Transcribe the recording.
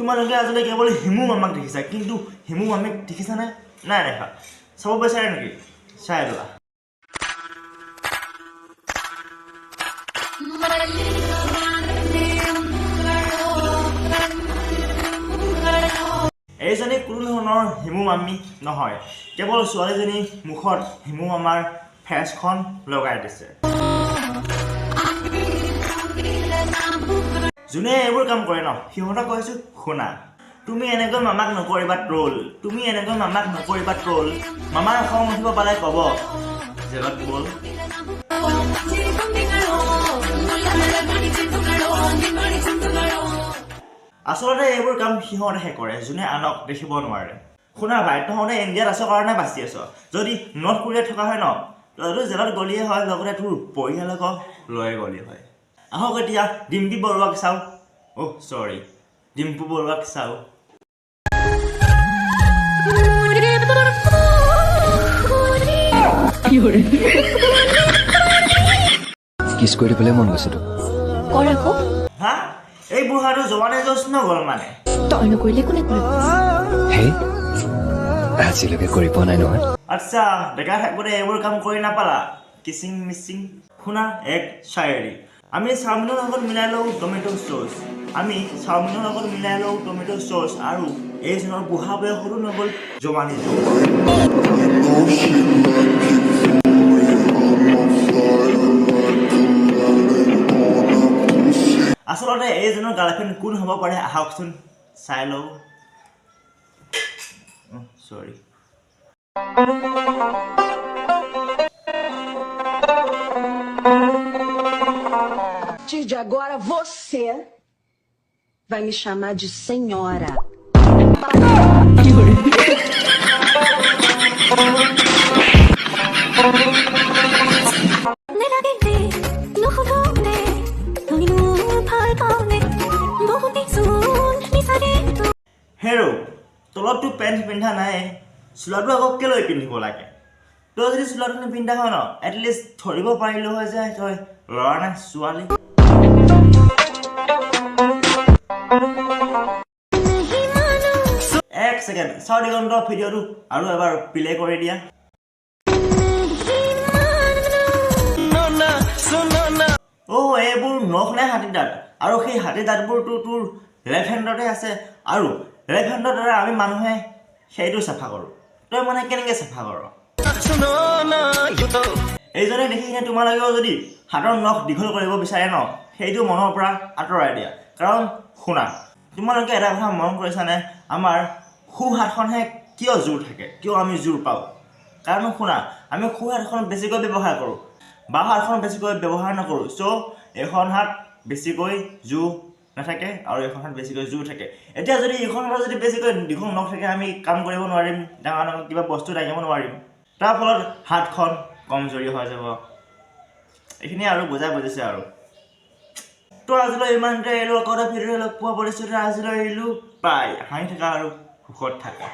তোমালোকে আজিলৈ কেৱল হিমু মামাক দেখিছা, কিন্তু হিমু মামীক দেখিছানে? নাই দেখা। চাব বিচাৰে নেকি? চাই লোৱা। এইজনী কোনো ধৰণৰ হিমু মামী নহয়, কেৱল ছোৱালীজনী মুখত হিমু মামাৰ ফেচখন লগাই দিছে। যোনে এইবোৰ কাম কৰে ন, সিহঁতক কৈছো শুনা, তুমি এনেকৈ মামাক নকৰিবা ট্ৰল, মামাৰ খং উঠিব পালে কব জেলত বল। আচলতে এইবোৰ কাম সিহঁতেহে কৰে যোনে আনক দেখিব নোৱাৰে। শুনা ভাই, তহঁতে ইণ্ডিয়াত আছ কাৰণে বাচি আছ। যদি নৰ্থ কোৰিয়াত থকা হয় ন, তইতো জেলত গলিয়ে হয়, লগতে তোৰ পৰিয়ালক লৈ গলি হয়। আহক এতিয়া ডিম্পি বৰুৱাক চাওঁ। ডিম্পু বৰুৱাক চাওঁ। কিছ কৰি দিবলৈ মন গৈছে তোক। হা? এই বুঢ়াটো জোৱানে জোচ নগ'ল মানে। তই নকৰিলে কোনে কৰিব? হে, আজিলৈকে কৰি পোৱা নাই নহয়। আচ্ছা, ডেকা থাকোঁতে এইবোৰ কাম কৰি নাপালা? কিচিং মিচিং। শুনা এক শায়েৰী। আমি চাওমিনৰ লগত মিলাই লওঁ টমেটো চচ, আৰু এইজনৰ বুঢ়া বয়সতো নগ'ল জোৱানী জোচ। আচলতে এইজনৰ গাৰ্লফ্ৰেণ্ড কোন হ'ব পাৰে আহকচোন চাই লওঁ। A partir de agora você vai me chamar de senhora. হেৰো, তলততো পেণ্ট পিন্ধা নাই, চোলাটো আকৌ কেলৈ পিন্ধিব লাগে? তই যদি চোলাটো নিপিন্ধা হয় ন, এটলিষ্ট ধৰিব পাৰিলো হয় যে তই ল'ৰা নে ছোৱালী। এক ছেকেণ্ড, চাও দিগন্ত ভিডিঅ'টো আৰু এবাৰ প্লে কৰি দিয়া। এইবোৰ নখ নে হাতী দাঁত? আৰু সেই হাতী দাঁতবোৰতো তোৰ লেফ্ট হেণ্ডতে আছে, আৰু লেফ্ট হেণ্ডৰ দ্বাৰা আমি মানুহে সেইটো চাফা কৰোঁ। তই মানে কেনেকৈ চাফা কৰ? এইজনে দেখি কিনে তোমালোকেও যদি হাতৰ নখ দীঘল কৰিব বিচাৰে ন, সেইটো মনৰ পৰা আঁতৰাই দিয়া। কাৰণ শুনা, তোমালোকে এটা কথা মন কৰিছানে, আমাৰ সোঁ হাতখনহে কিয় জোৰ থাকে, কিয় আমি জোৰ পাওঁ? কাৰণ শুনা, আমি সোঁ হাতখন বেছিকৈ ব্যৱহাৰ কৰোঁ, বাওঁ হাতখন বেছিকৈ ব্যৱহাৰ নকৰোঁ। চ' এইখন হাত বেছিকৈ জোৰ নাথাকে আৰু এইখন হাত বেছিকৈ জোৰ থাকে। এতিয়া যদি এইখন হাতত যদি বেছিকৈ দীঘল নখ থাকে, আমি কাম কৰিব নোৱাৰিম, ডাঙৰ ডাঙৰ কিবা বস্তু দাঙিব নোৱাৰিম। তাৰ ফলত হাতখন কমজুৰি হৈ যাব। এইখিনি আৰু বুজিছে আৰু। তো আজিলৈ ইমানতে এৰিলোঁ, আকৌ এটা ভিডিঅ' লগ পোৱা পৰিস্থিতি আজিলৈ এৰিলোঁ। বাই, হাঁহি থাকা আৰু সুখত থাকা।